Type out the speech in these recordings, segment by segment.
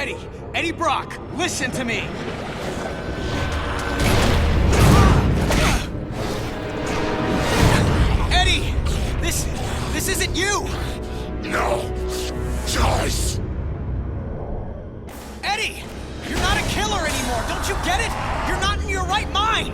Eddie! Eddie Brock, listen to me! Eddie! This isn't you! No choice! Eddie! You're not a killer anymore, don't you get it? You're not in your right mind!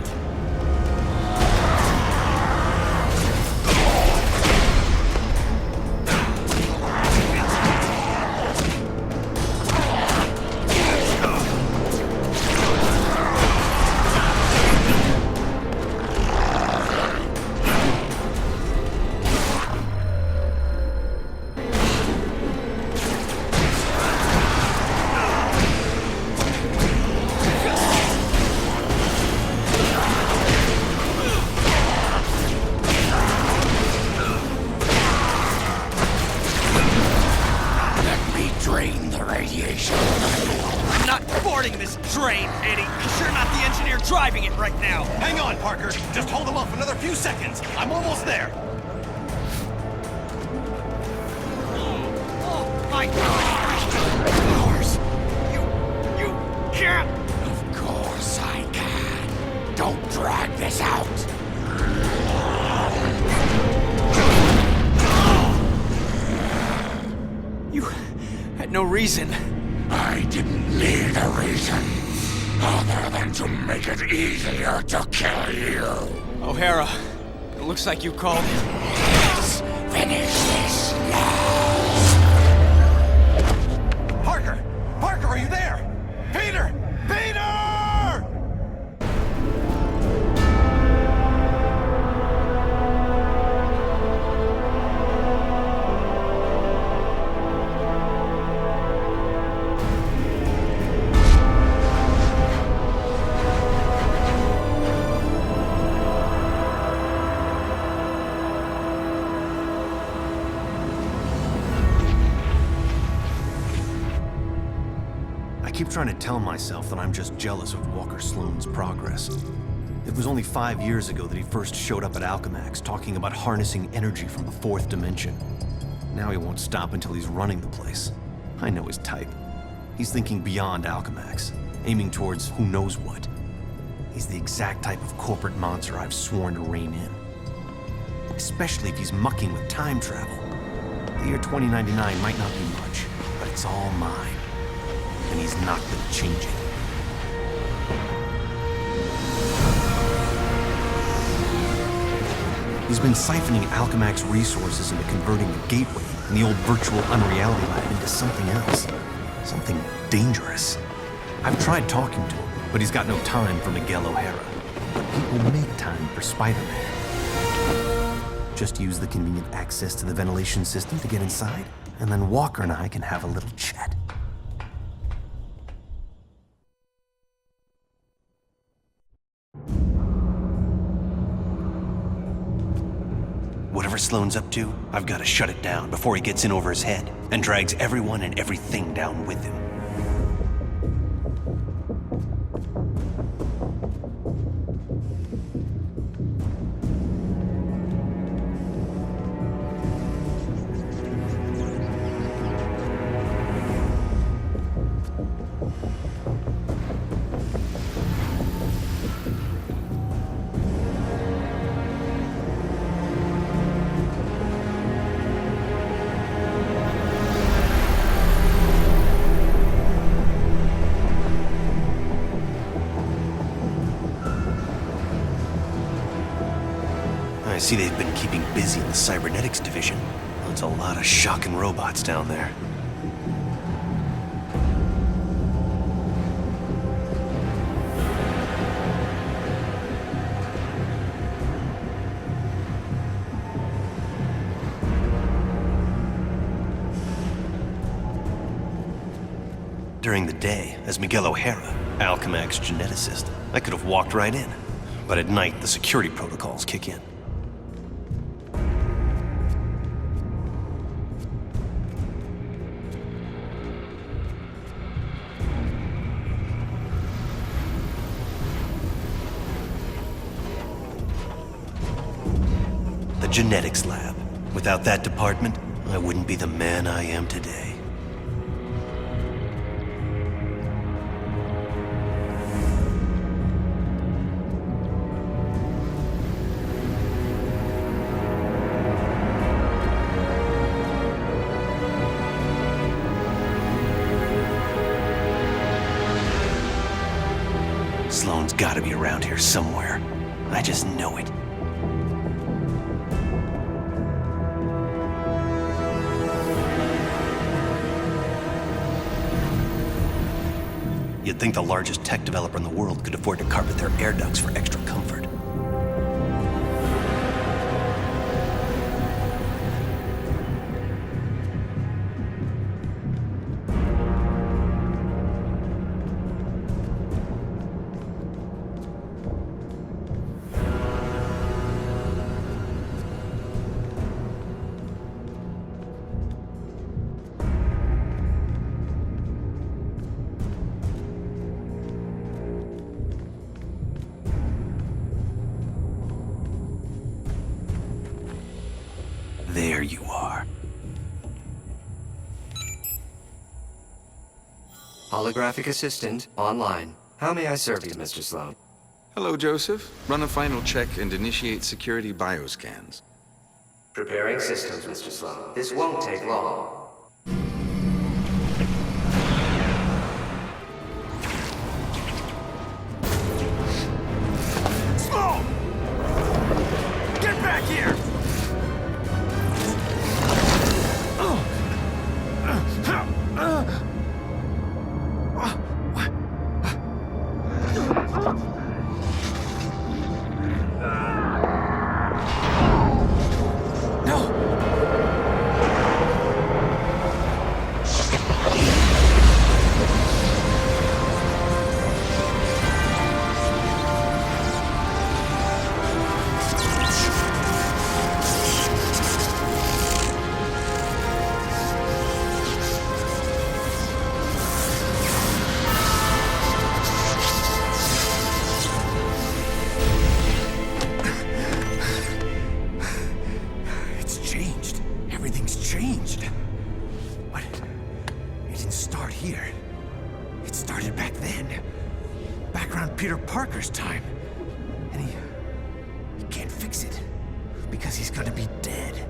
I'm not boarding this train, Eddie. You're not the engineer driving it right now. Hang on, Parker. Just hold them off another few seconds. I'm almost there. Oh my God! Of course. You can't. Of course I can. Don't drag this out. You had no reason. I didn't need a reason, other than to make it easier to kill you. O'Hara, it looks like you called. Let's finish this now. Parker! Parker, are you there? Peter! Peter! I keep trying to tell myself that I'm just jealous of Walker Sloan's progress. It was only 5 years ago that he first showed up at Alchemax talking about harnessing energy from the fourth dimension. Now he won't stop until he's running the place. I know his type. He's thinking beyond Alchemax, aiming towards who knows what. He's the exact type of corporate monster I've sworn to rein in. Especially if he's mucking with time travel. The year 2099 might not be much, but it's all mine. And he's not gonna change it. He's been siphoning Alchemax resources into converting the gateway and the old virtual unreality lab into something else. Something dangerous. I've tried talking to him, but he's got no time for Miguel O'Hara. But people make time for Spider-Man. Just use the convenient access to the ventilation system to get inside, and then Walker and I can have a little chat. Whatever Sloan's up to, I've got to shut it down before he gets in over his head and drags everyone and everything down with him. I see they've been keeping busy in the cybernetics division. That's a lot of shocking robots down there. During the day, as Miguel O'Hara, Alchemax geneticist, I could have walked right in. But at night, the security protocols kick in. The genetics lab. Without that department, I wouldn't be the man I am today. gotta be around here somewhere. I just know it. You'd think the largest tech developer in the world could afford to carpet their air ducts for extra comfort. There you are. Holographic assistant online. How may I serve you, Mr. Sloan? Hello, Joseph. Run a final check and initiate security bioscans. Preparing systems, Mr. Sloan. This won't take long. Sloan! Get back here! Peter Parker's time. And he can't fix it because he's gonna be dead.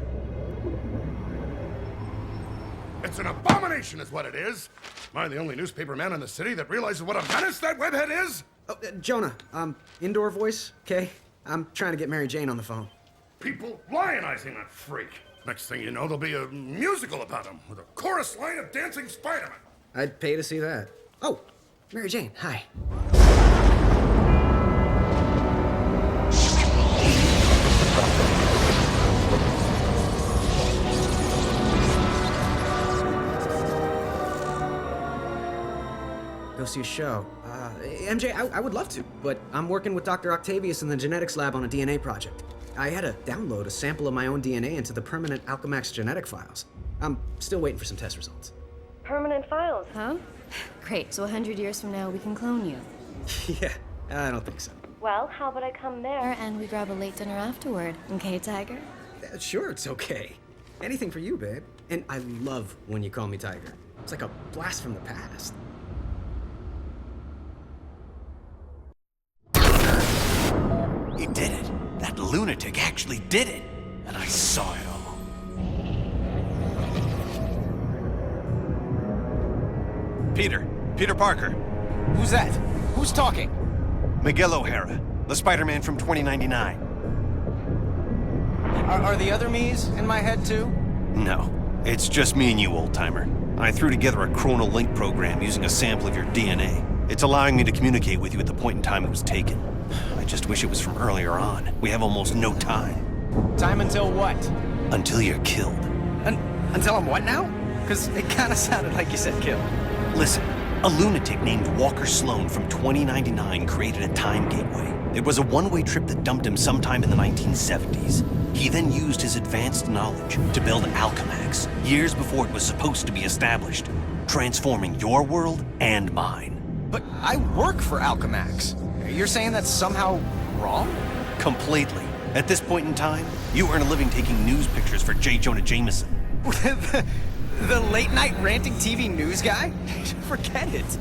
It's an abomination is what it is. Am I the only newspaper man in the city that realizes what a menace that webhead is? Oh, Jonah, indoor voice, okay? I'm trying to get Mary Jane on the phone. People lionizing that freak. Next thing you know, there'll be a musical about him with a chorus line of dancing Spider-Man. I'd pay to see that. Oh, Mary Jane, hi. Go see a show. MJ, I would love to, but I'm working with Doctor Octavius in the genetics lab on a DNA project. I had to download a sample of my own DNA into the permanent Alchemax genetic files. I'm still waiting for some test results. Permanent files, huh? Great, so 100 years from now we can clone you. Yeah, I don't think so. Well, how about I come there and we grab a late dinner afterward, okay, Tiger? Sure, it's okay. Anything for you, babe. And I love when you call me Tiger. It's like a blast from the past. He did it. That lunatic actually did it. And I saw it all. Peter Parker. Who's that? Who's talking? Miguel O'Hara, the Spider-Man from 2099. Are the other me's in my head too? No, it's just me and you, old-timer. I threw together a chronal link program using a sample of your DNA. It's allowing me to communicate with you at the point in time it was taken. I just wish it was from earlier on. We have almost no time. Time until what? Until you're killed. Until I'm what now? Because it kind of sounded like you said kill. Listen, a lunatic named Walker Sloan from 2099 created a time gateway. It was a one-way trip that dumped him sometime in the 1970s. He then used his advanced knowledge to build Alchemax, years before it was supposed to be established, transforming your world and mine. But I work for Alchemax. You're saying that's somehow wrong? Completely. At this point in time, you earn a living taking news pictures for J. Jonah Jameson. The late-night ranting TV news guy? Forget it.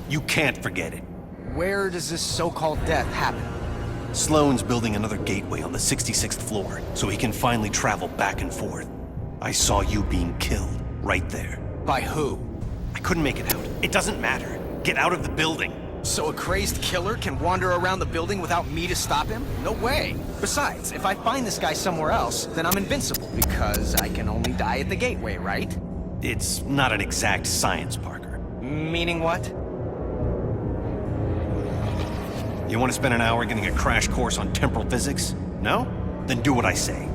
You can't forget it. Where does this so-called death happen? Sloan's building another gateway on the 66th floor, so he can finally travel back and forth. I saw you being killed, right there. By who? I couldn't make it out. It doesn't matter. Get out of the building. So a crazed killer can wander around the building without me to stop him? No way. Besides, if I find this guy somewhere else, then I'm invincible, because I can only die at the gateway, right? It's not an exact science, Parker. Meaning what? You want to spend an hour getting a crash course on temporal physics? No? Then do what I say.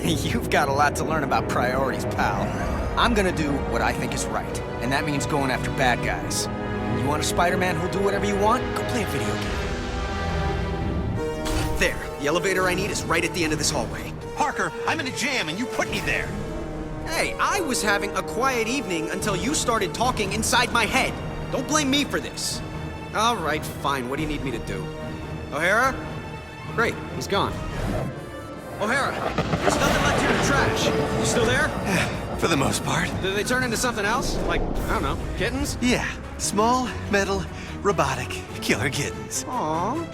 You've got a lot to learn about priorities, pal. I'm gonna do what I think is right, and that means going after bad guys. You want a Spider-Man who'll do whatever you want? Go play a video game. There, the elevator I need is right at the end of this hallway. Parker, I'm in a jam and you put me there. Hey, I was having a quiet evening until you started talking inside my head. Don't blame me for this. All right, fine. What do you need me to do? O'Hara? Great, he's gone. O'Hara, there's nothing left here to trash. You still there? For the most part. Did they turn into something else? Like, I don't know, kittens? Yeah. Small, metal, robotic, killer kittens. Aww.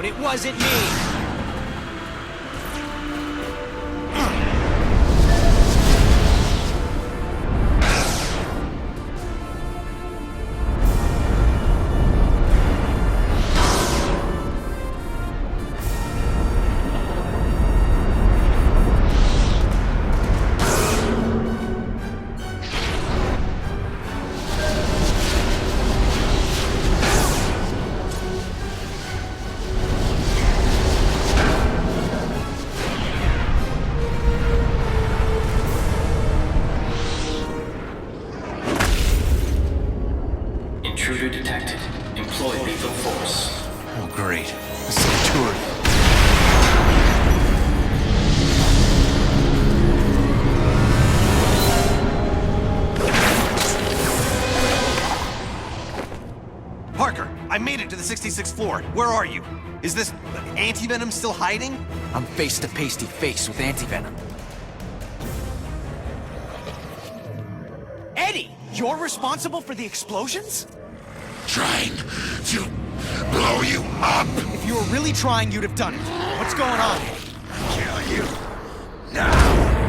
It wasn't me! Intruder detected. Employ lethal force. Oh, great. The Centurion. Parker, I made it to the 66th floor. Where are you? Is this Anti-Venom still hiding? I'm face to face with Anti-Venom. Eddie, you're responsible for the explosions? Trying to blow you up. If you were really trying, you'd have done it. What's going on? Kill you now.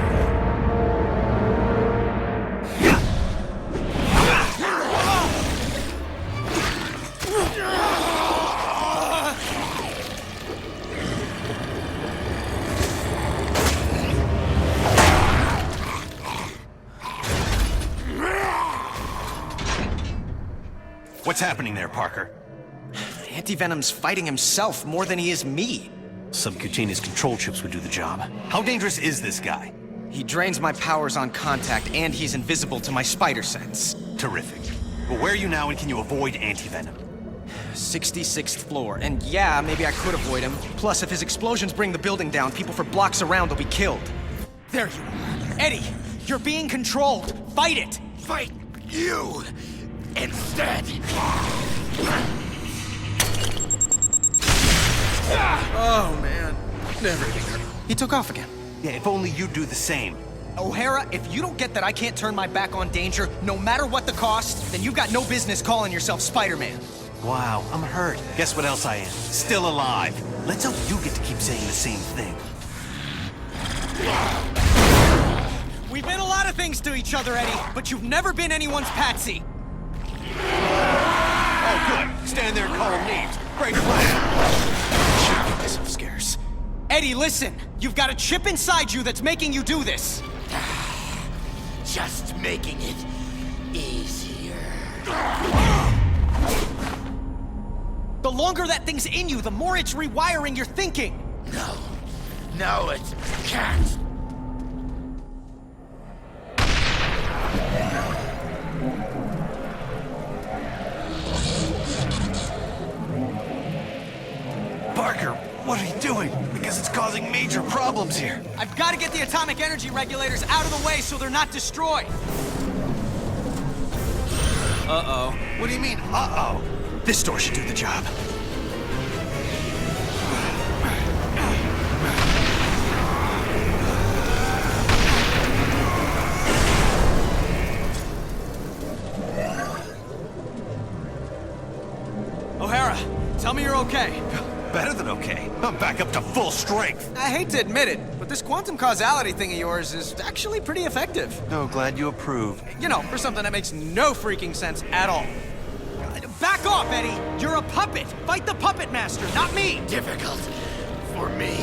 What's happening there, Parker? Anti-Venom's fighting himself more than he is me. Subcutaneous control chips would do the job. How dangerous is this guy? He drains my powers on contact, and he's invisible to my spider sense. Terrific. Well, where are you now, and can you avoid Anti-Venom? 66th floor, and yeah, maybe I could avoid him. Plus, if his explosions bring the building down, people for blocks around will be killed. There you are. Eddie, you're being controlled. Fight it! Fight you instead. Oh, man. Everything hurt. He took off again. Yeah, if only you'd do the same. O'Hara, if you don't get that I can't turn my back on danger, no matter what the cost, then you've got no business calling yourself Spider-Man. Wow, I'm hurt. Guess what else I am? Still alive. Let's hope you get to keep saying the same thing. We've been a lot of things to each other, Eddie, but you've never been anyone's patsy. Oh, good. Stand there and call them names. Great plan. Should get myself scarce. Eddie, listen. You've got a chip inside you that's making you do this. Just making it easier. The longer that thing's in you, the more it's rewiring your thinking. No, it can't. Parker, what are you doing? Because it's causing major problems here. I've got to get the atomic energy regulators out of the way so they're not destroyed. Uh-oh. What do you mean, uh-oh? This door should do the job. O'Hara, tell me you're okay. Better than okay. I'm back up to full strength. I hate to admit it, but this quantum causality thing of yours is actually pretty effective. Oh, glad you approve. You know, for something that makes no freaking sense at all. Back off, Eddie! You're a puppet! Fight the puppet master, not me! Difficult for me,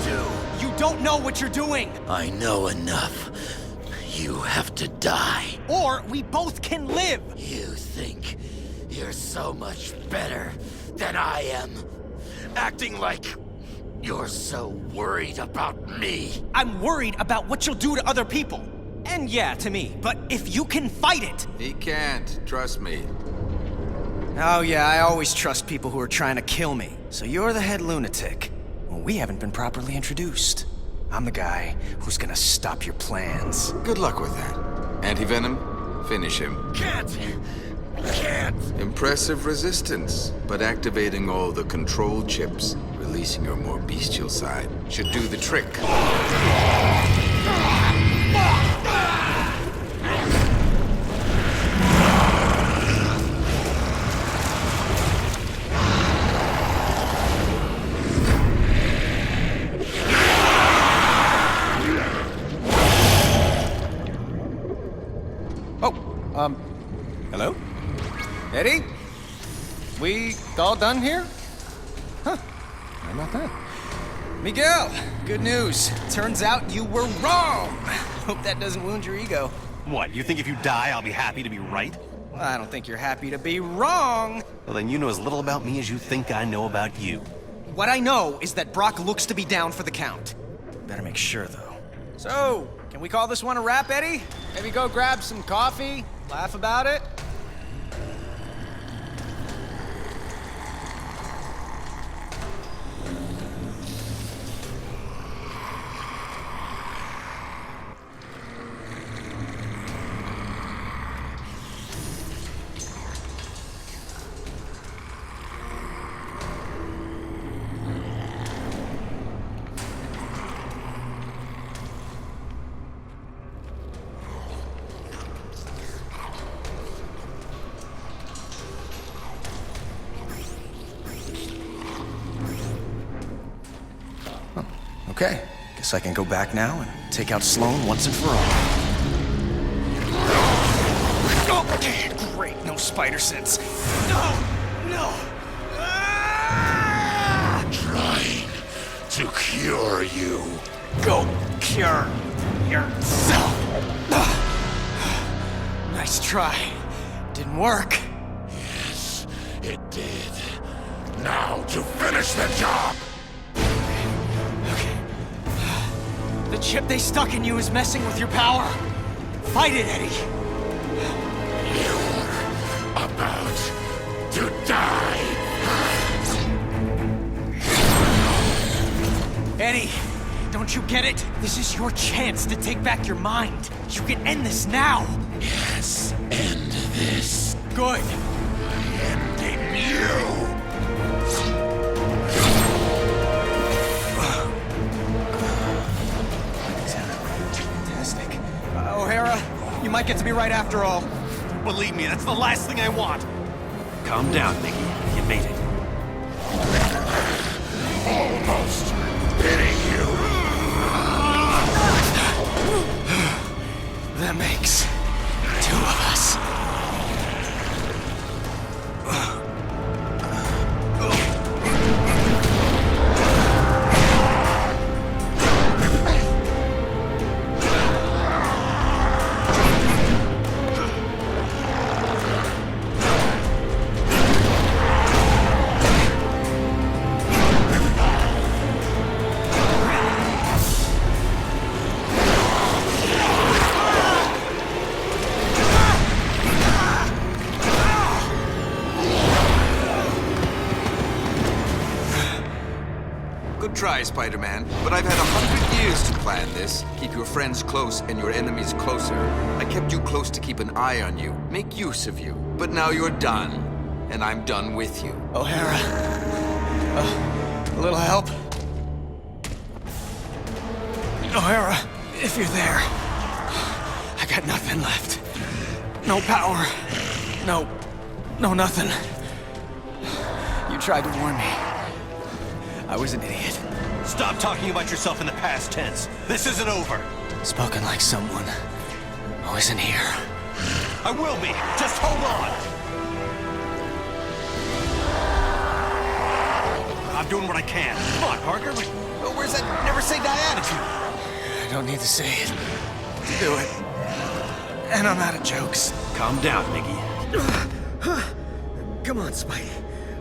too. You don't know what you're doing! I know enough. You have to die. Or we both can live! You think you're so much better than I am. Acting like you're so worried about me. I'm worried about what you'll do to other people. And yeah, to me. But if you can fight it... He can't, trust me. Oh yeah, I always trust people who are trying to kill me. So you're the head lunatic. Well, we haven't been properly introduced. I'm the guy who's gonna stop your plans. Good luck with that. Anti-Venom, finish him. Can't. Impressive resistance, but activating all the control chips, releasing your more bestial side, should do the trick. Hello? Eddie? We all done here? Huh. How about that? Miguel, good news. Turns out you were wrong. Hope that doesn't wound your ego. What, you think if you die, I'll be happy to be right? Well, I don't think you're happy to be wrong. Well, then you know as little about me as you think I know about you. What I know is that Brock looks to be down for the count. Better make sure, though. So, can we call this one a wrap, Eddie? Maybe go grab some coffee, laugh about it? Okay, guess I can go back now and take out Sloan once and for all. Okay, great, no spider sense. No! Trying to cure you. Go cure yourself! Nice try. Didn't work. Yes, it did. Now to finish the job! The chip they stuck in you is messing with your power. Fight it, Eddie. You're about to die. Eddie, don't you get it? This is your chance to take back your mind. You can end this now. Yes, end this. Good. Ending you. might get to be right after all. Believe me, that's the last thing I want. Calm down, Mickey. You made it. Almost hitting you. That makes 2 of us. Try, Spider-Man, but I've had 100 years to plan this. Keep your friends close and your enemies closer. I kept you close to keep an eye on you, make use of you. But now you're done, and I'm done with you. O'Hara, a little help? O'Hara, if you're there, I got nothing left. No power, no nothing. You tried to warn me. I was an idiot. Stop talking about yourself in the past tense. This isn't over. Spoken like someone who isn't here. I will be. Just hold on. I'm doing what I can. Come on, Parker. Oh, where's that never say die attitude? I don't need to say it to do it. And I'm out of jokes. Calm down, Mickey. Come on, Spidey.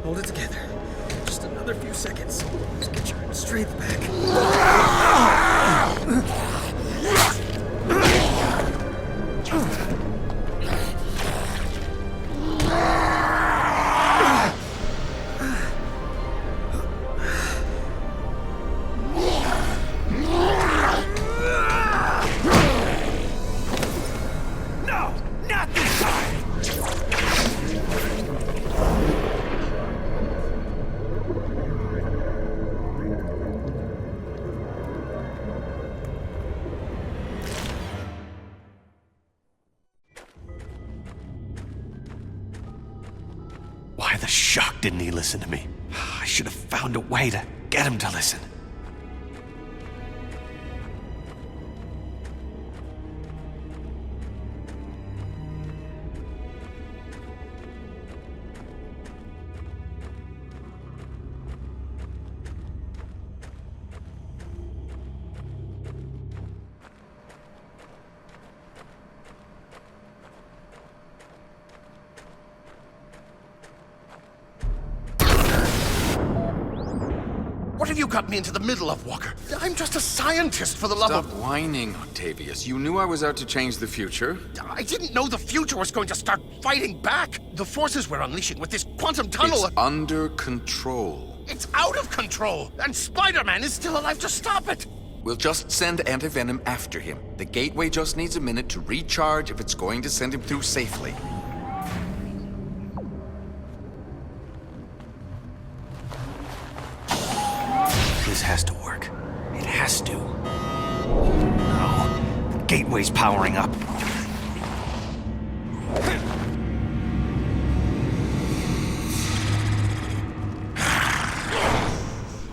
Hold it together. Just another few seconds. Just get your strength back. No, not this time. Why the shock didn't he listen to me? I should have found a way to get him to listen. What have you got me into the middle of, Walker? I'm just a scientist, for the love Stop of... whining, Octavius. You knew I was out to change the future. I didn't know the future was going to start fighting back. The forces we're unleashing with this quantum tunnel... It's under control. It's out of control, and Spider-Man is still alive to stop it. We'll just send Anti-Venom after him. The gateway just needs a minute to recharge if it's going to send him through safely. This has to work. It has to. No. The gateway's powering up.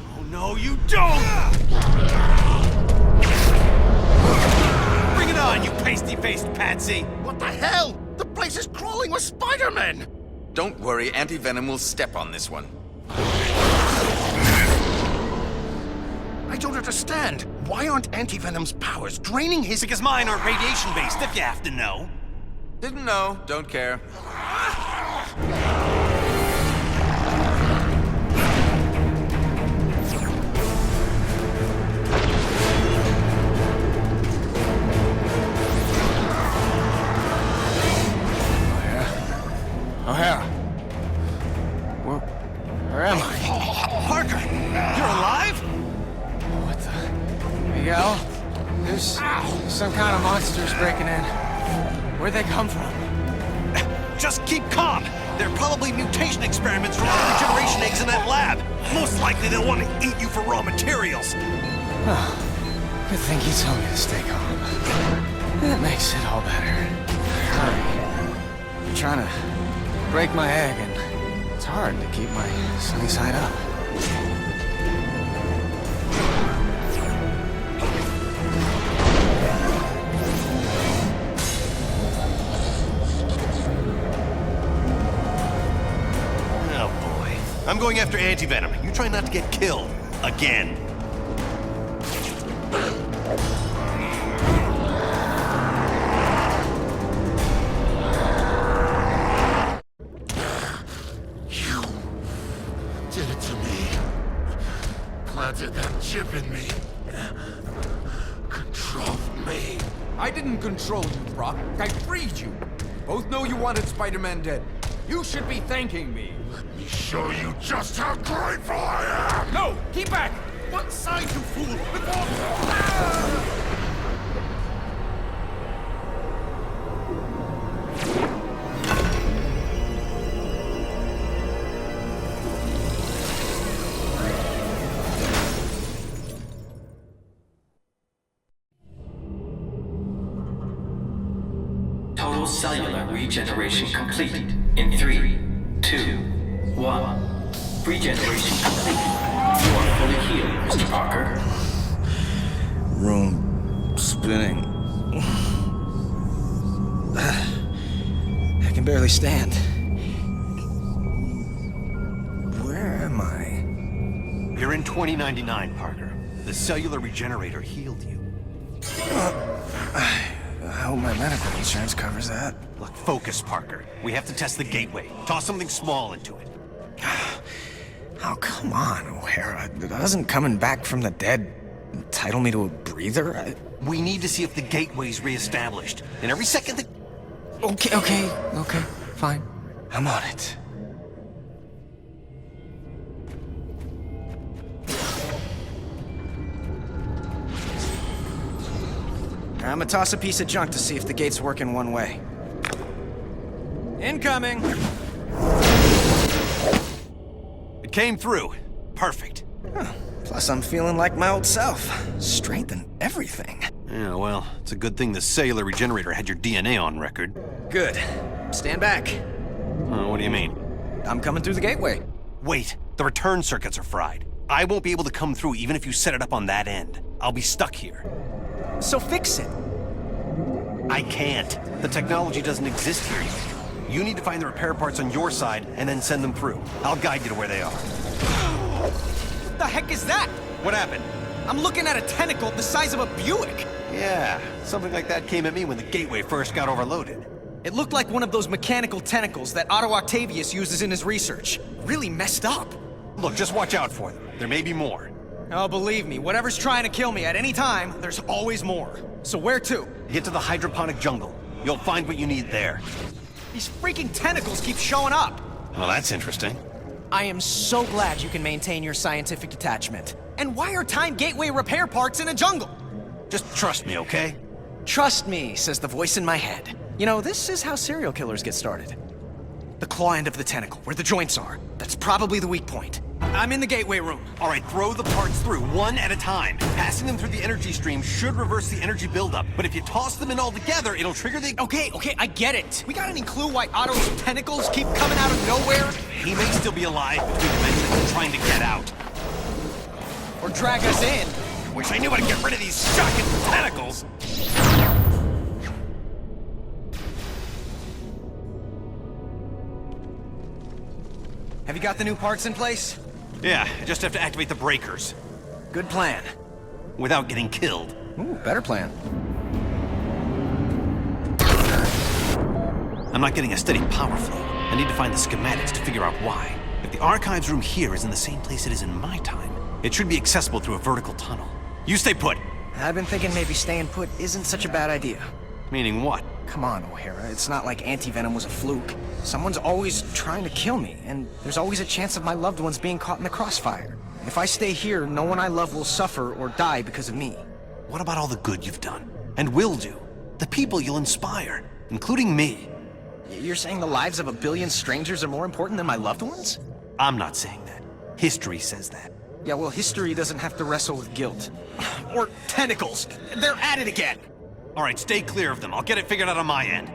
Oh no, you don't! Bring it on, you pasty-faced patsy! What the hell? The place is crawling with Spider-Men! Don't worry, Anti-Venom will step on this one. I don't understand. Why aren't Anti-Venom's powers draining his... Because mine aren't radiation-based, if you have to know. Didn't know, don't care. O'Hara. Where am I? Parker, you're alive? What the... Miguel? There's some kind of monsters breaking in. Where'd they come from? Just keep calm. They're probably mutation experiments from the regeneration eggs in that lab. Most likely they'll want to eat you for raw materials. Oh, good thing you told me to stay calm. That makes it all better. hurry. I'm trying to break my egg, and it's hard to keep my sunny side up. Oh boy. I'm going after Anti-Venom. You try not to get killed. Again. Did it to me. Planted that chip in me. Controlled me. I didn't control you, Brock. I freed you. Both know you wanted Spider-Man dead. You should be thanking me. Let me show you just how grateful I am! No! Keep back! What side, you fool! Before... Total cellular regeneration complete in 3, 2, 1. Regeneration complete. You are fully healed, Mr. Parker. Room spinning. I can barely stand. Where am I? You're in 2099, Parker. The cellular regenerator healed you. I hope my medical insurance covers that. Look, focus, Parker. We have to test the gateway. Toss something small into it. Oh, come on, O'Hara. Doesn't coming back from the dead entitle me to a breather? We need to see if the gateway's reestablished. And every second that... Okay, fine. I'm on it. I'm gonna toss a piece of junk to see if the gate's working one way. Incoming! It came through. Perfect. Huh. Plus, I'm feeling like my old self. Strength and everything. Yeah, well, it's a good thing the cellular regenerator had your DNA on record. Good. Stand back. What do you mean? I'm coming through the gateway. Wait, the return circuits are fried. I won't be able to come through even if you set it up on that end. I'll be stuck here. So fix it. I can't. The technology doesn't exist here yet. You need to find the repair parts on your side and then send them through. I'll guide you to where they are. What the heck is that? What happened? I'm looking at a tentacle the size of a Buick. Yeah, something like that came at me when the gateway first got overloaded. It looked like one of those mechanical tentacles that Doctor Octavius uses in his research. Really messed up. Look, just watch out for them. There may be more. Oh, believe me, whatever's trying to kill me at any time, there's always more. So where to? Get to the hydroponic jungle. You'll find what you need there. These freaking tentacles keep showing up. Well, that's interesting. I am so glad you can maintain your scientific detachment. And why are time gateway repair parts in a jungle? Just trust me, okay? Trust me, says the voice in my head. You know, this is how serial killers get started. The claw end of the tentacle, where the joints are. That's probably the weak point. I'm in the gateway room. All right, throw the parts through, one at a time. Passing them through the energy stream should reverse the energy buildup. But if you toss them in all together, it'll trigger the... Okay, I get it. We got any clue why Otto's tentacles keep coming out of nowhere? He may still be alive between dimensions and trying to get out. Or drag us in. Wish I knew how to get rid of these shocking tentacles. Have you got the new parts in place? Yeah, I just have to activate the breakers. Good plan. Without getting killed. Ooh, better plan. I'm not getting a steady power flow. I need to find the schematics to figure out why. If the archives room here is in the same place it is in my time, it should be accessible through a vertical tunnel. You stay put. I've been thinking maybe staying put isn't such a bad idea. Meaning what? Come on, O'Hara. It's not like Anti-Venom was a fluke. Someone's always trying to kill me, and there's always a chance of my loved ones being caught in the crossfire. If I stay here, no one I love will suffer or die because of me. What about all the good you've done? And will do? The people you'll inspire, including me. You're saying the lives of a billion strangers are more important than my loved ones? I'm not saying that. History says that. Yeah, well, history doesn't have to wrestle with guilt. Or tentacles. They're at it again. All right, stay clear of them. I'll get it figured out on my end.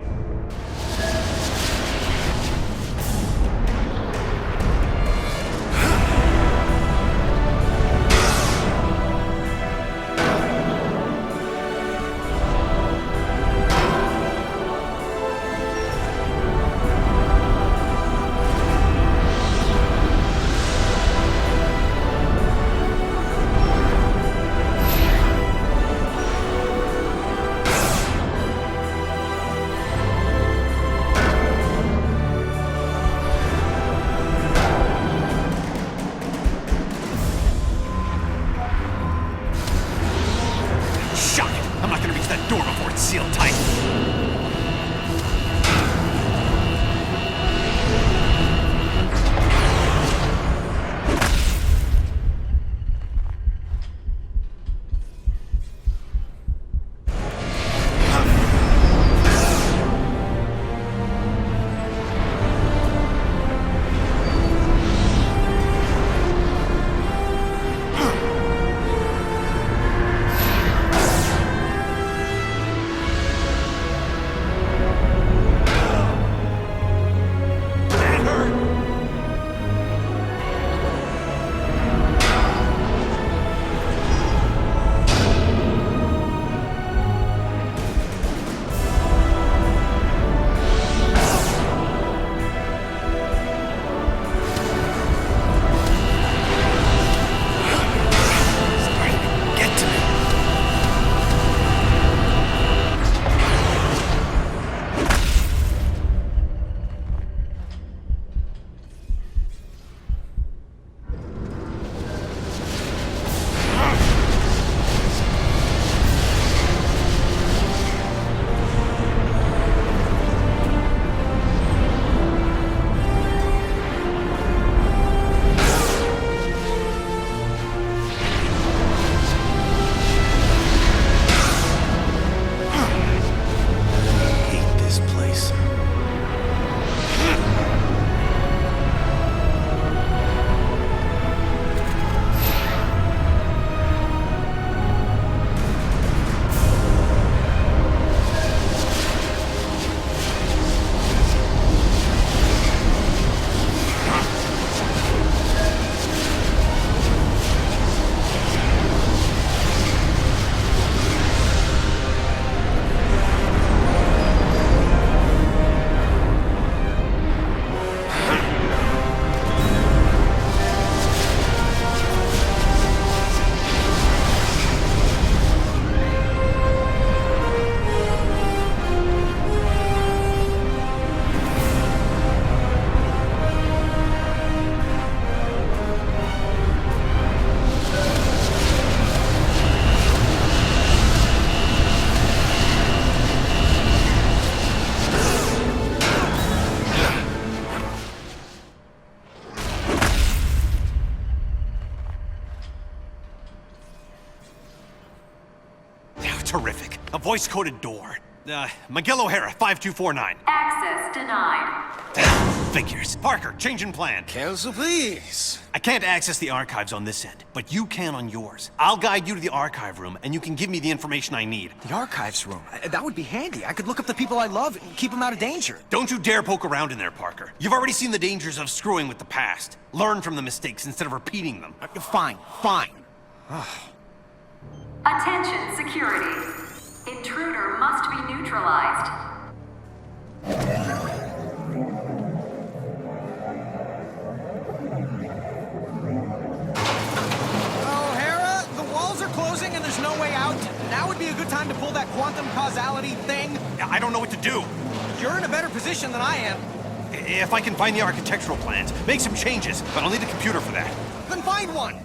Shut it! I'm not gonna reach that door before it's sealed tight. Terrific. A voice-coded door. Miguel O'Hara, 5249. Access denied. Figures. Parker, change in plan. Cancel, please. I can't access the archives on this end, but you can on yours. I'll guide you to the archive room, and you can give me the information I need. The archives room. That would be handy. I could look up the people I love and keep them out of danger. Don't you dare poke around in there, Parker. You've already seen the dangers of screwing with the past. Learn from the mistakes instead of repeating them. Fine. Attention, security. Intruder must be neutralized. O'Hara, the walls are closing and there's no way out. Now would be a good time to pull that quantum causality thing. I don't know what to do. You're in a better position than I am. If I can find the architectural plans, make some changes, but I'll need a computer for that. Then find one.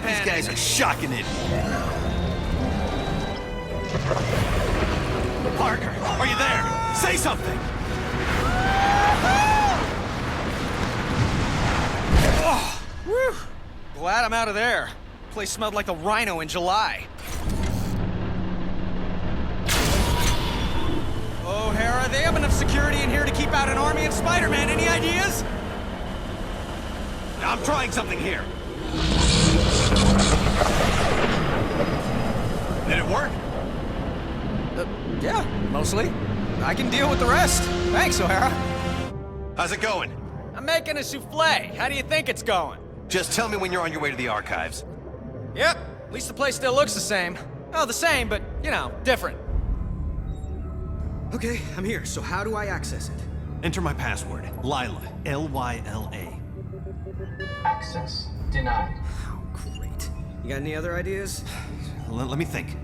These guys are shocking it. Parker, are you there? Say something! Oh, whew. Glad I'm out of there. Place smelled like the rhino in July. O'Hara, they have enough security in here to keep out an army of Spider-Man. Any ideas? I'm trying something here. Did it work? Yeah, mostly. I can deal with the rest. Thanks, O'Hara. How's it going? I'm making a souffle. How do you think it's going? Just tell me when you're on your way to the archives. Yep, at least the place still looks the same. Oh, the same, but, you know, different. Okay, I'm here. So how do I access it? Enter my password. Lila. L-Y-L-A. Access denied. Oh, great. You got any other ideas? Let me think.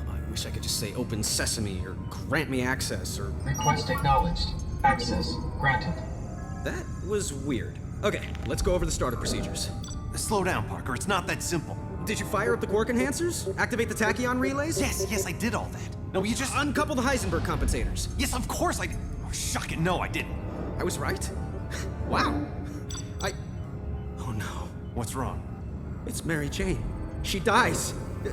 I wish I could just say open sesame or grant me access or... Request acknowledged. Access granted. That was weird. Okay, let's go over the startup procedures. Slow down, Parker. It's not that simple. Did you fire up the quark enhancers? Activate the tachyon relays? Yes, I did all that. No, you just... Uncouple the Heisenberg compensators. Yes, of course I did. Oh, shuck it. No, I didn't. I was right. Wow. Oh no. What's wrong? It's Mary Jane. She dies.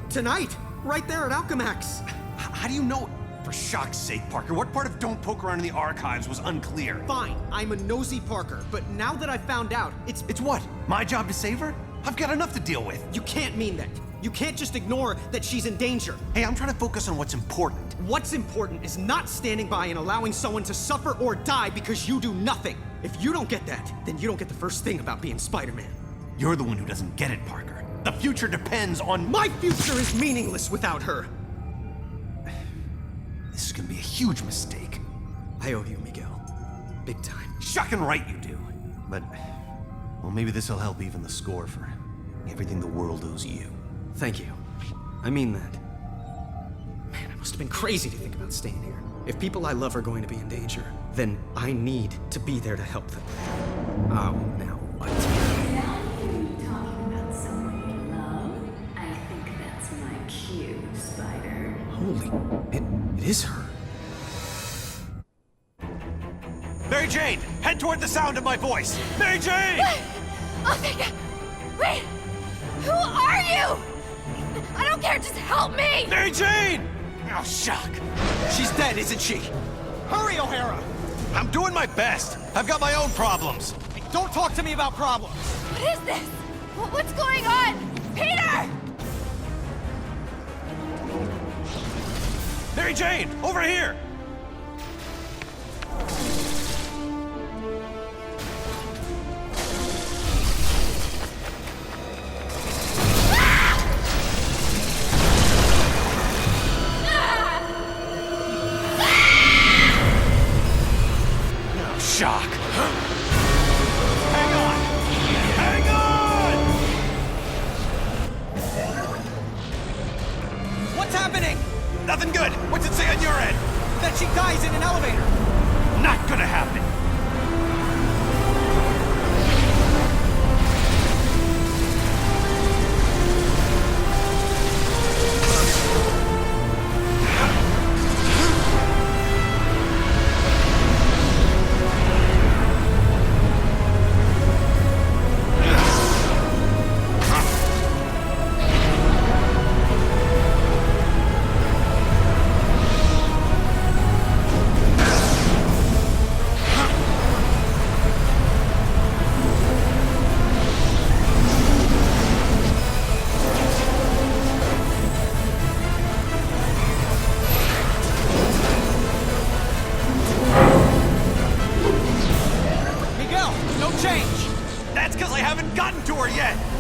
Tonight. Right there at Alchemax. How do you know? For shock's sake, Parker, what part of Don't Poke Around in the Archives was unclear? Fine, I'm a nosy Parker, but now that I found out, it's what? My job to save her? I've got enough to deal with. You can't mean that. You can't just ignore that she's in danger. Hey, I'm trying to focus on what's important. What's important is not standing by and allowing someone to suffer or die because you do nothing. If you don't get that, then you don't get the first thing about being Spider-Man. You're the one who doesn't get it, Parker. The future depends on... My future is meaningless without her. This is gonna be a huge mistake. I owe you, Miguel. Big time. Shocking right you do. But, well, maybe this'll help even the score for everything the world owes you. Thank you. I mean that. Man, I must have been crazy to think about staying here. If people I love are going to be in danger, then I need to be there to help them. Oh, now what? Talking about someone you love? I think that's my cue, Spider. Holy, it is her. Mary Jane, head toward the sound of my voice. Mary Jane! Oh my God! Wait! Who are you? I don't care, just help me! Mary Jane! Oh, shock. She's dead, isn't she? Hurry, O'Hara! I'm doing my best. I've got my own problems. Don't talk to me about problems. What is this? What's going on? Peter! Mary Jane, over here! Shock. Hang on! Hang on! What's happening? Nothing good. What's it say on your end? That she dies in an elevator. Not gonna happen.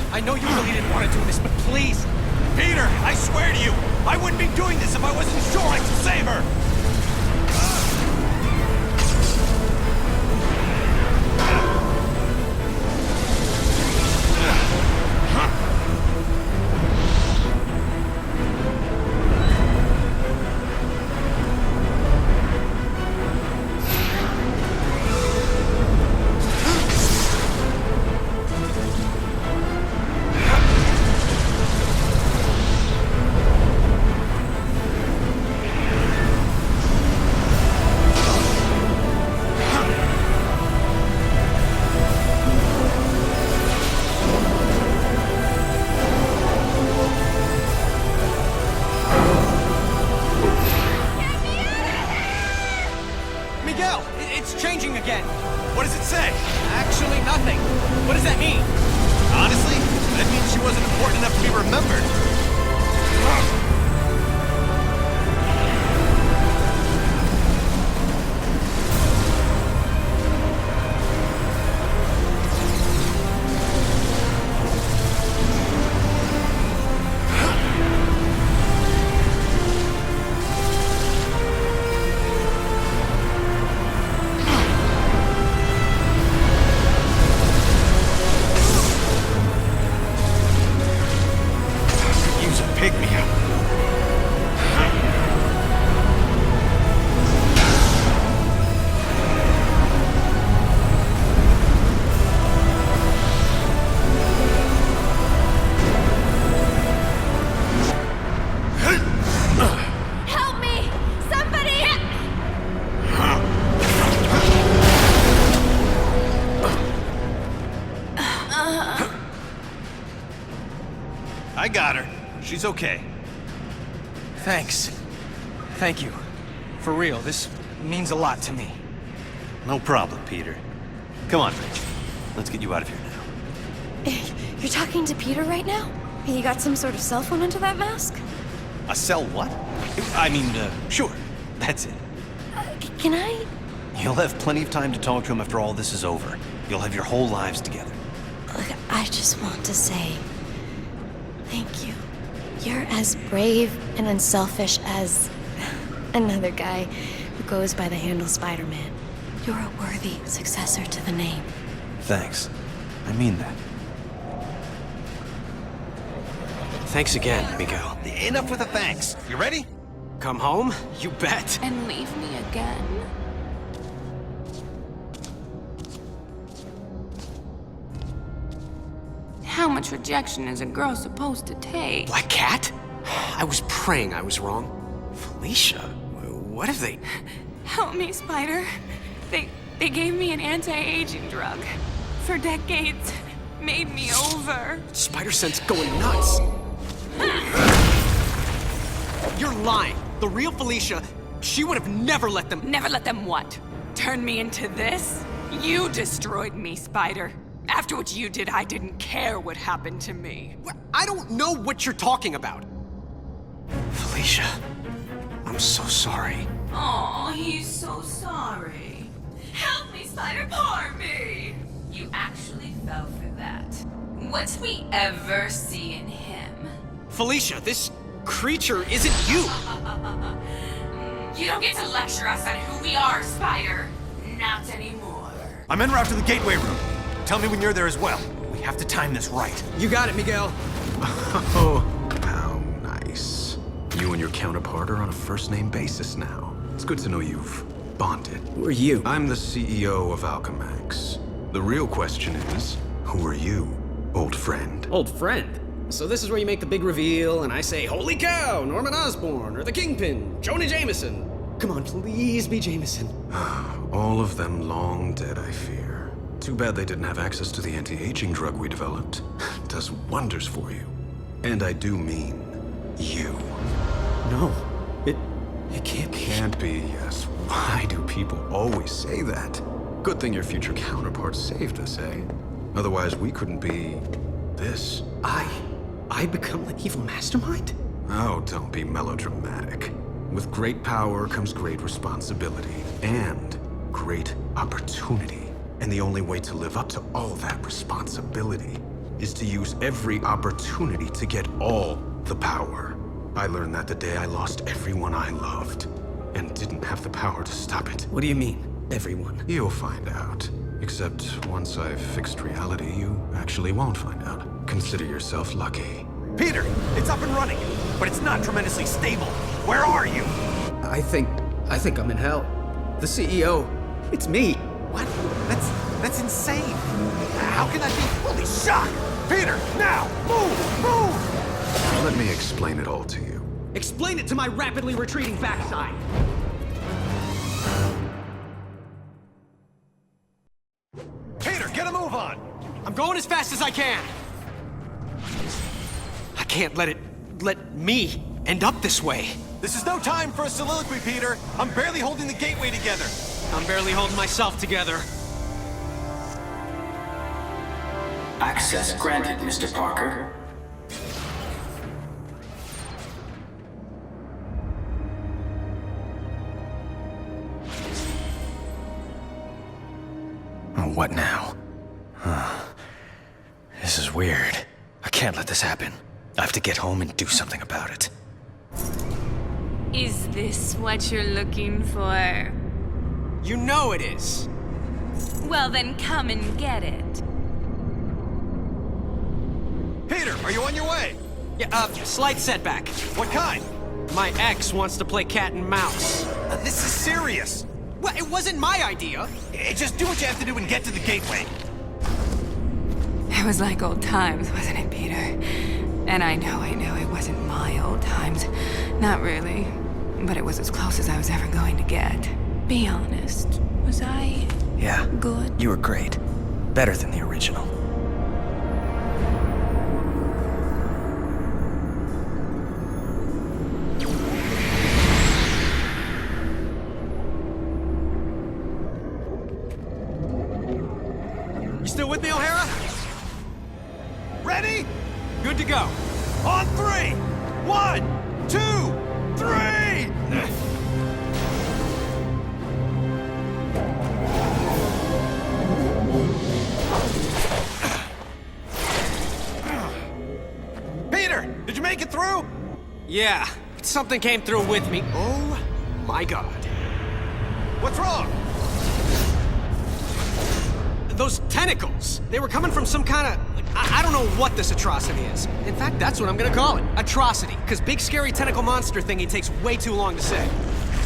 I know you really didn't want to do this, but please! Peter, I swear to you, I wouldn't be doing this if I wasn't sure I could save her! It's changing again. What does it say? Actually, nothing. What does that mean? Honestly, that means she wasn't important enough to be remembered. Who's a pick-me-up? Help me! Somebody! I got her. She's okay. Thanks. Thank you. For real, this means a lot to me. No problem, Peter. Come on, Rich. Let's get you out of here now. You're talking to Peter right now? You got some sort of cell phone under that mask? A cell what? Sure. That's it. Can I? You'll have plenty of time to talk to him after all this is over. You'll have your whole lives together. Look, I just want to say thank you. You're as brave and unselfish as another guy who goes by the handle Spider-Man. You're a worthy successor to the name. Thanks. I mean that. Thanks again, Miguel. Enough with the thanks. You ready? Come home? You bet. And leave me again? How much rejection is a girl supposed to take? Black Cat? I was praying I was wrong. Felicia, what if they... Help me, Spider. They gave me an anti-aging drug. For decades, made me over. Spider sense going nuts. You're lying. The real Felicia, she would have never let them... Never let them what? Turn me into this? You destroyed me, Spider. After what you did, I didn't care what happened to me. I don't know what you're talking about. Felicia, I'm so sorry. Oh, he's so sorry. Help me, Spider, poor me! You actually fell for that. What'd we ever see in him? Felicia, this creature isn't you! You don't get to lecture us on who we are, Spider. Not anymore. I'm en route to the gateway room. Tell me when you're there as well. We have to time this right. You got it, Miguel. Oh, how nice. You and your counterpart are on a first-name basis now. It's good to know you've bonded. Who are you? I'm the CEO of Alchemax. The real question is, who are you, old friend? Old friend? So this is where you make the big reveal, and I say, holy cow, Norman Osborn, or the Kingpin, Jonah Jameson. Come on, please be Jameson. All of them long dead, I fear. Too bad they didn't have access to the anti-aging drug we developed. It does wonders for you. And I do mean you. No, it can't be. Can't be, yes. Why do people always say that? Good thing your future counterpart saved us, eh? Otherwise, we couldn't be... this. I become the evil mastermind? Oh, don't be melodramatic. With great power comes great responsibility. And great opportunity. And the only way to live up to all that responsibility is to use every opportunity to get all the power. I learned that the day I lost everyone I loved, and didn't have the power to stop it. What do you mean, everyone? You'll find out. Except once I've fixed reality, you actually won't find out. Consider yourself lucky. Peter, it's up and running, but it's not tremendously stable. Where are you? I think I'm in hell. The CEO, it's me. What? That's insane. How can that be? Holy shock! Peter, now! Move! Let me explain it all to you. Explain it to my rapidly retreating backside. Peter, get a move on! I'm going as fast as I can. I can't let me end up this way. This is no time for a soliloquy, Peter. I'm barely holding the gateway together. I'm barely holding myself together. Access granted, Mr. Parker. What now? This is weird. I can't let this happen. I have to get home and do something about it. Is this what you're looking for? You know it is. Well, then come and get it. Peter, are you on your way? Yeah, slight setback. What kind? My ex wants to play cat and mouse. This is serious. Well, it wasn't my idea. Just do what you have to do and get to the gateway. It was like old times, wasn't it, Peter? And I know it wasn't my old times. Not really. But it was as close as I was ever going to get. Be honest. Was I Yeah. good? You were great. Better than the original. You still with me, O'Hara? Ready? Good to go. On 3. 1, 2, 3! Peter, did you make it through? Yeah, something came through with me. Oh my god. What's wrong? Those tentacles, they were coming from some kind of... I don't know what this atrocity is. In fact, that's what I'm gonna call it. Atrocity. Because big scary tentacle monster thingy takes way too long to say.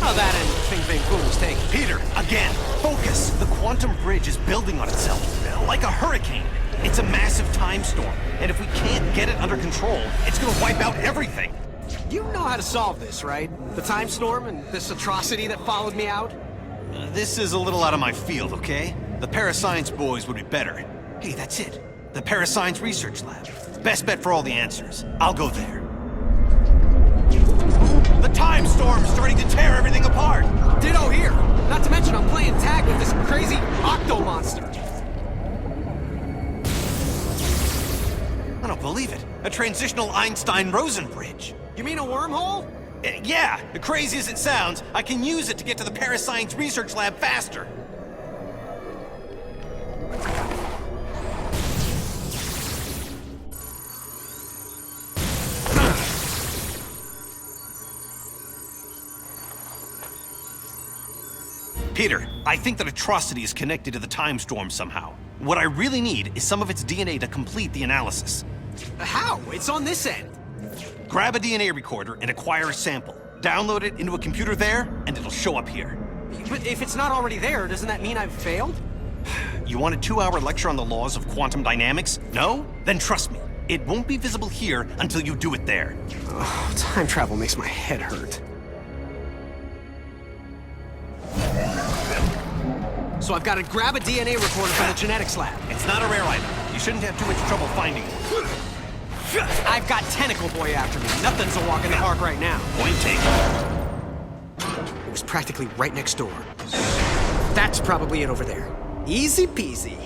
Oh, that and Fing Fang Fool's take. Peter, again, focus. The quantum bridge is building on itself, like a hurricane. It's a massive time storm, and if we can't get it under control, it's gonna wipe out everything. You know how to solve this, right? The time storm and this atrocity that followed me out? This is a little out of my field, okay? The parascience boys would be better. Hey, that's it. The Parascience Research Lab. Best bet for all the answers. I'll go there. The time storm's starting to tear everything apart! Ditto here! Not to mention I'm playing tag with this crazy octo monster. I don't believe it. A transitional Einstein-Rosen bridge. You mean a wormhole? Yeah, crazy as it sounds, I can use it to get to the Parascience Research Lab faster. Peter, I think that atrocity is connected to the time storm somehow. What I really need is some of its DNA to complete the analysis. How? It's on this end. Grab a DNA recorder and acquire a sample. Download it into a computer there, and it'll show up here. But if it's not already there, doesn't that mean I've failed? You want a 2-hour lecture on the laws of quantum dynamics? No? Then trust me, it won't be visible here until you do it there. Oh, time travel makes my head hurt. So I've got to grab a DNA recorder from the genetics lab. It's not a rare item. You shouldn't have too much trouble finding it. I've got Tentacle Boy after me. Nothing's a walk in the park right now. Point taken. It was practically right next door. That's probably it over there. Easy peasy.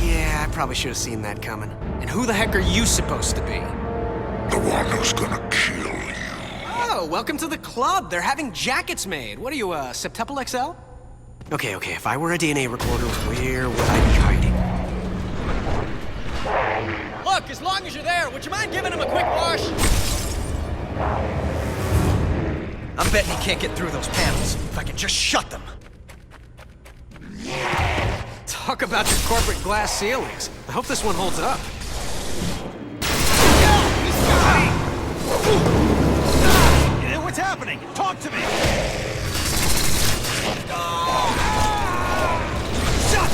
Yeah, I probably should have seen that coming. And who the heck are you supposed to be? The one who's gonna kill you. Oh, welcome to the club. They're having jackets made. What are you, Septuple XL? Okay, if I were a DNA recorder, where would I be hiding? Look, as long as you're there, would you mind giving him a quick wash? I'm betting he can't get through those panels. If I can just shut them. Talk about your corporate glass ceilings. I hope this one holds up. What's happening? Talk to me! Shut!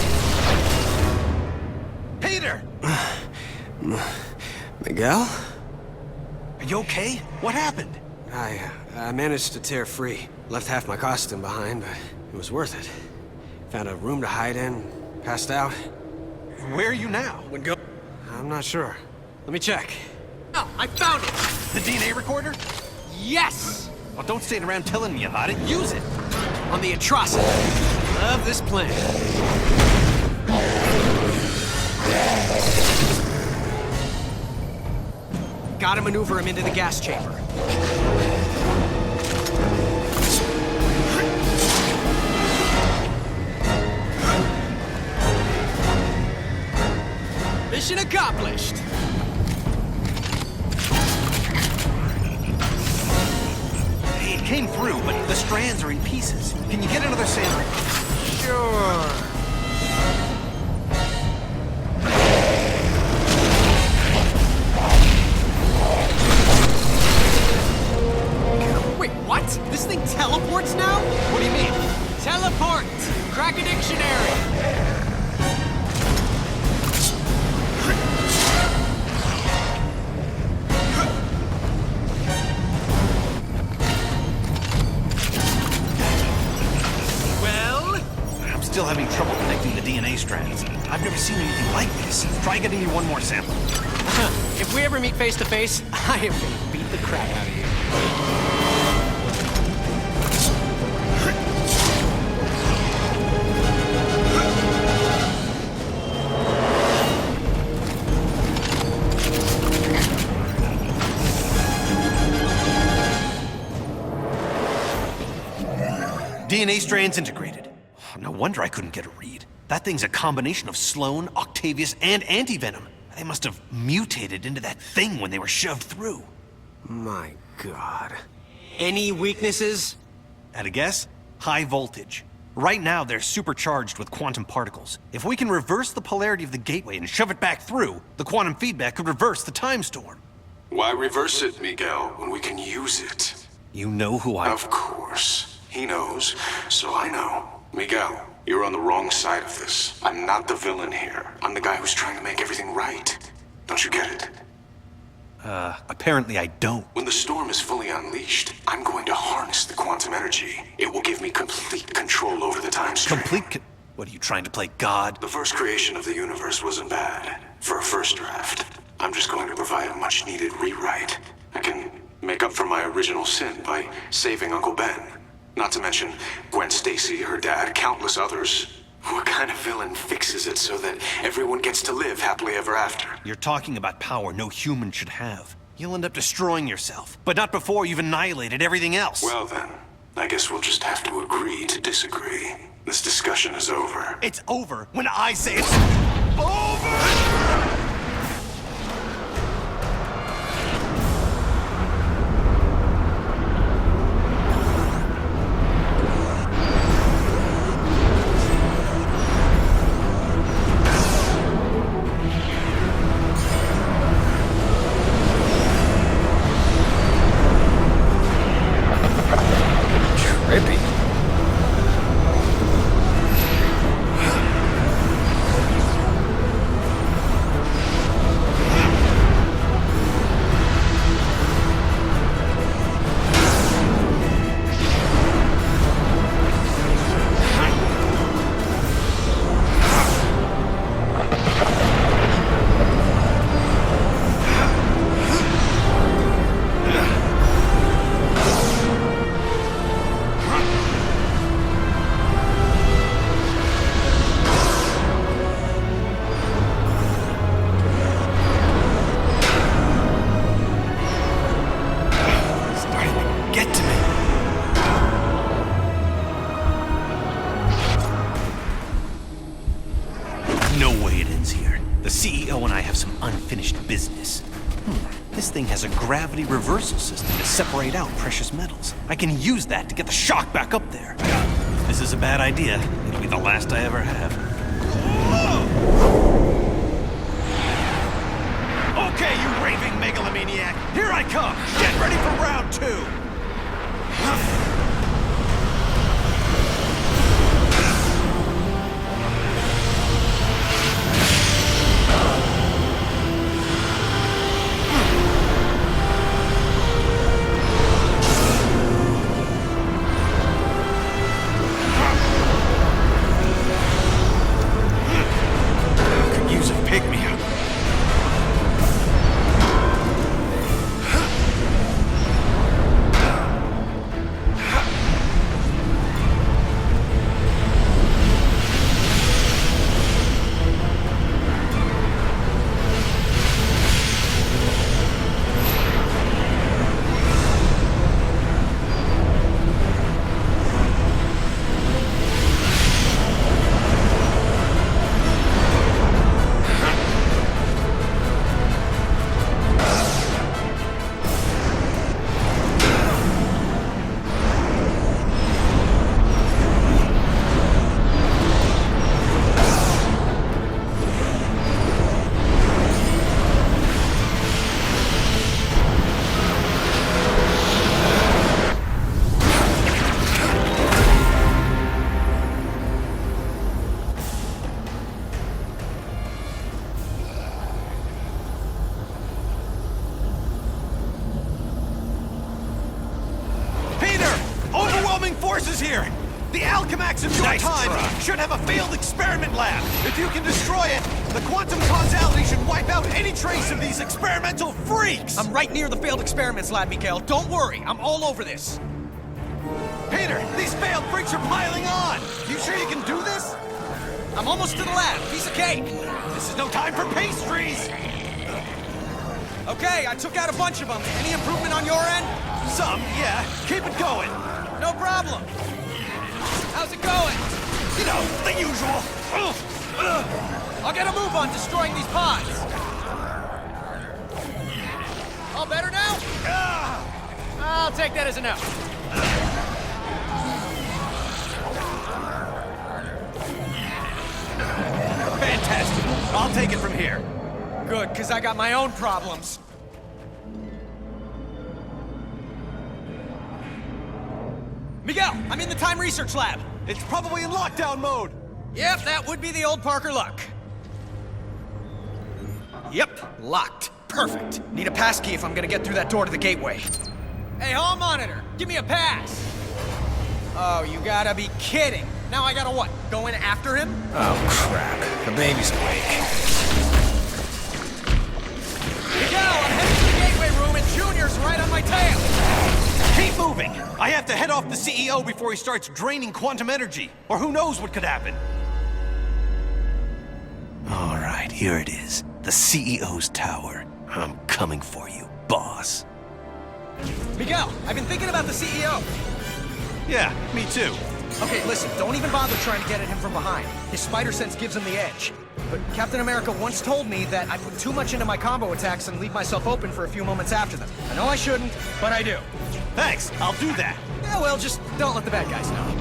Peter! Miguel? Are you okay? What happened? I managed to tear free. Left half my costume behind, but it was worth it. Found a room to hide in, passed out. Where are you now? I'm not sure. Let me check. Oh, I found it! The DNA recorder? Yes! Well, don't stand around telling me about it. Use it! On the atrocity of this plan. Gotta maneuver him into the gas chamber. Mission accomplished! came through, but the strands are in pieces. Can you get another sample? Sure. Wait, what? This thing teleports now? What do you mean? Teleport! Crack a dictionary! Still having trouble connecting the DNA strands. I've never seen anything like this. Try getting me one more sample. If we ever meet face to face, I am gonna beat the crap out of you. DNA strands integrated. No wonder I couldn't get a read. That thing's a combination of Sloan, Octavius, and Anti-Venom. They must have mutated into that thing when they were shoved through. My God. Any weaknesses? At a guess? High voltage. Right now, they're supercharged with quantum particles. If we can reverse the polarity of the gateway and shove it back through, the quantum feedback could reverse the time storm. Why reverse it, Miguel, when we can use it? You know who I... Of course. He knows, so I know. Miguel, you're on the wrong side of this. I'm not the villain here. I'm the guy who's trying to make everything right. Don't you get it? Apparently I don't. When the storm is fully unleashed, I'm going to harness the quantum energy. It will give me complete control over the time stream. What, are you trying to play God? The first creation of the universe wasn't bad. For a first draft, I'm just going to provide a much-needed rewrite. I can make up for my original sin by saving Uncle Ben. Not to mention Gwen Stacy, her dad, countless others. What kind of villain fixes it so that everyone gets to live happily ever after? You're talking about power no human should have. You'll end up destroying yourself, but not before you've annihilated everything else. Well then, I guess we'll just have to agree to disagree. This discussion is over. It's over when I say it's over! This thing has a gravity reversal system to separate out precious metals. I can use that to get the shock back up there. If this is a bad idea, it'll be the last I ever have. Okay, you raving megalomaniac! Here I come! Get ready for round 2! here! The Alchemax of your time should have a failed experiment lab! If you can destroy it, the quantum causality should wipe out any trace of these experimental freaks! I'm right near the failed experiments lab, Miguel. Don't worry, I'm all over this. Peter, these failed freaks are piling on! You sure you can do this? I'm almost to the lab. Piece of cake. This is no time for pastries! Okay, I took out a bunch of them. Any improvement on your end? Some, yeah. Keep it going. No problem. How's it going? You know, the usual. I'll get a move on destroying these pods. All better now? I'll take that as a no. Fantastic. I'll take it from here. Good, because I got my own problems. Miguel, I'm in the time research lab. It's probably in lockdown mode. Yep, that would be the old Parker luck. Yep, locked. Perfect. Need a passkey if I'm gonna get through that door to the gateway. Hey, hall monitor, give me a pass. Oh, you gotta be kidding. Now I gotta what? Go in after him? Oh, crap. The baby's awake. Miguel, I'm heading to the gateway room and Junior's right on my tail. Keep moving! I have to head off the CEO before he starts draining quantum energy, or who knows what could happen. All right, here it is. The CEO's tower. I'm coming for you, boss. Miguel, I've been thinking about the CEO. Yeah, me too. Okay, listen, don't even bother trying to get at him from behind. His spider sense gives him the edge. But Captain America once told me that I put too much into my combo attacks and leave myself open for a few moments after them. I know I shouldn't, but I do. Thanks, I'll do that. Yeah, well, just don't let the bad guys know.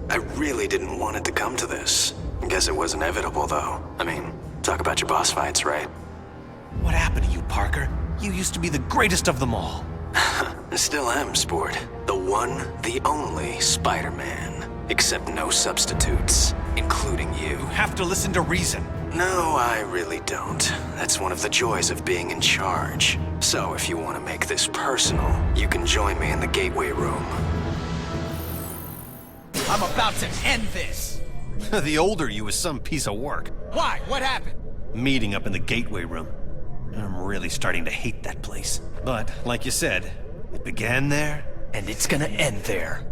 I really didn't want it to come to this. Guess it was inevitable, though. I mean, talk about your boss fights, right? What happened to you, Parker? You used to be the greatest of them all. I still am, Sport. The one, the only Spider-Man. Except no substitutes, including you. You have to listen to reason. No, I really don't. That's one of the joys of being in charge. So if you want to make this personal, you can join me in the gateway room. I'm about to end this. The older you is some piece of work. Why? What happened? Meeting up in the gateway room. I'm really starting to hate that place. But, like you said, it began there, and it's gonna end there.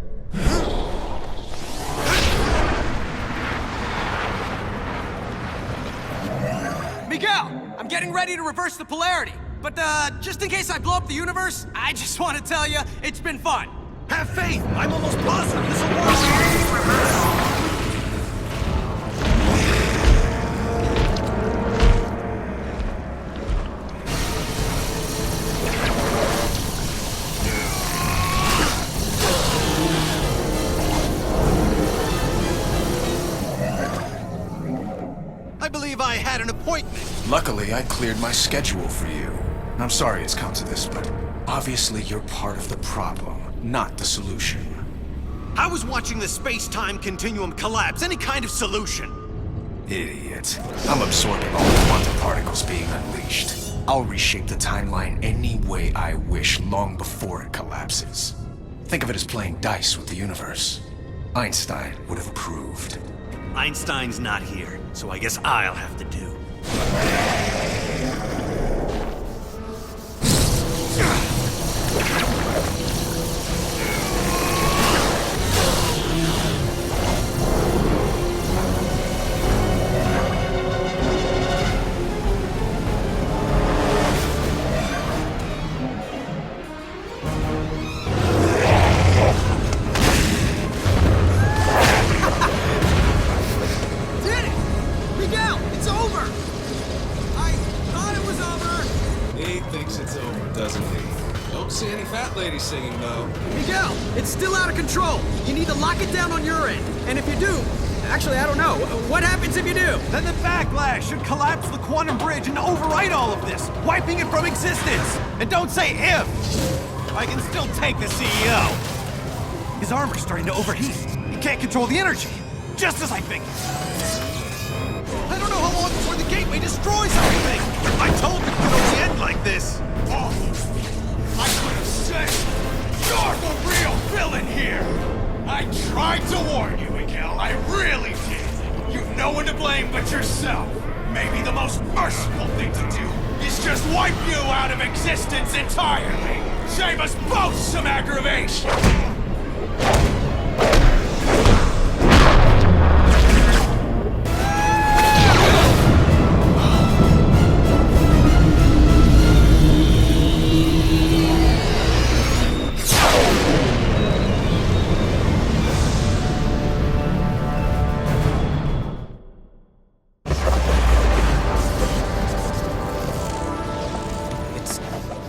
Miguel, I'm getting ready to reverse the polarity. But, just in case I blow up the universe, I just want to tell you, it's been fun. Have faith! I'm almost positive this will work! I believe I had an appointment. Luckily, I cleared my schedule for you. I'm sorry it's come to this, but obviously you're part of the problem, not the solution. I was watching the space-time continuum collapse. Any kind of solution. Idiot. I'm absorbing all the quantum particles being unleashed. I'll reshape the timeline any way I wish long before it collapses. Think of it as playing dice with the universe. Einstein would have approved. Einstein's not here, so I guess I'll have to do. Singing though. Miguel, it's still out of control. You need to lock it down on your end. And if you do, actually, I don't know. What happens if you do? Then the backlash should collapse the quantum bridge and overwrite all of this, wiping it from existence. And don't say if. I can still take the CEO. His armor's starting to overheat. He can't control the energy. Just as I figured. I don't know how long before the gateway destroys everything. I told you it could only end like this. I could have said, you're the right to warn you, Miguel. I really did. You've no one to blame but yourself. Maybe the most merciful thing to do is just wipe you out of existence entirely. Save us both some aggravation.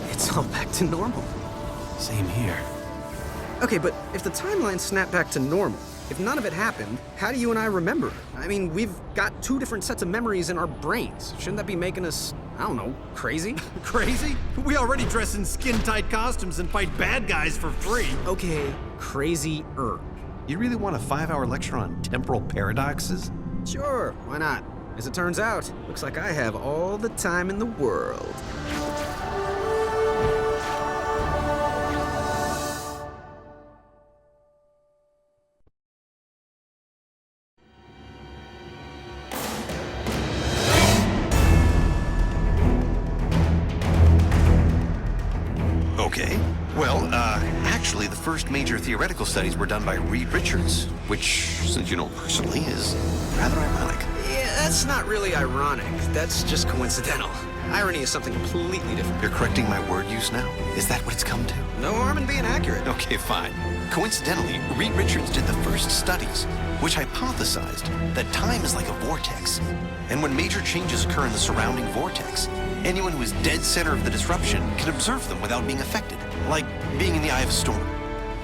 It's all back to normal. Same here. Okay, but if the timeline snapped back to normal, if none of it happened, how do you and I remember it? I mean, we've got two different sets of memories in our brains. Shouldn't that be making us, I don't know, crazy? Crazy? We already dress in skin-tight costumes and fight bad guys for free. Okay, crazy-er. You really want a 5-hour lecture on temporal paradoxes? Sure, why not? As it turns out, looks like I have all the time in the world. Okay. Well, actually, the first major theoretical studies were done by Reed Richards, which, since you know personally, is rather ironic. Yeah, that's not really ironic. That's just coincidental. Irony is something completely different. You're correcting my word use now? Is that what it's come to? No harm in being accurate. Okay, fine. Coincidentally, Reed Richards did the first studies, which hypothesized that time is like a vortex. And when major changes occur in the surrounding vortex, anyone who is dead center of the disruption can observe them without being affected, like being in the eye of a storm.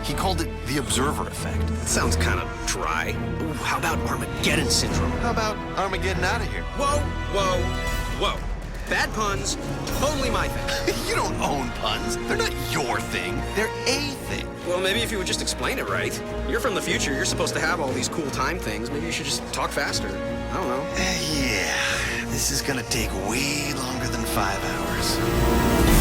He called it the observer effect. That sounds kind of dry. Ooh, how about Armageddon syndrome? How about Armageddon out of here? Whoa, whoa, whoa. Bad puns, totally my thing. You don't own puns. They're not your thing. They're a thing. Well, maybe if you would just explain it right. You're from the future. You're supposed to have all these cool time things. Maybe you should just talk faster. I don't know. Yeah, this is gonna take way longer than 5 hours.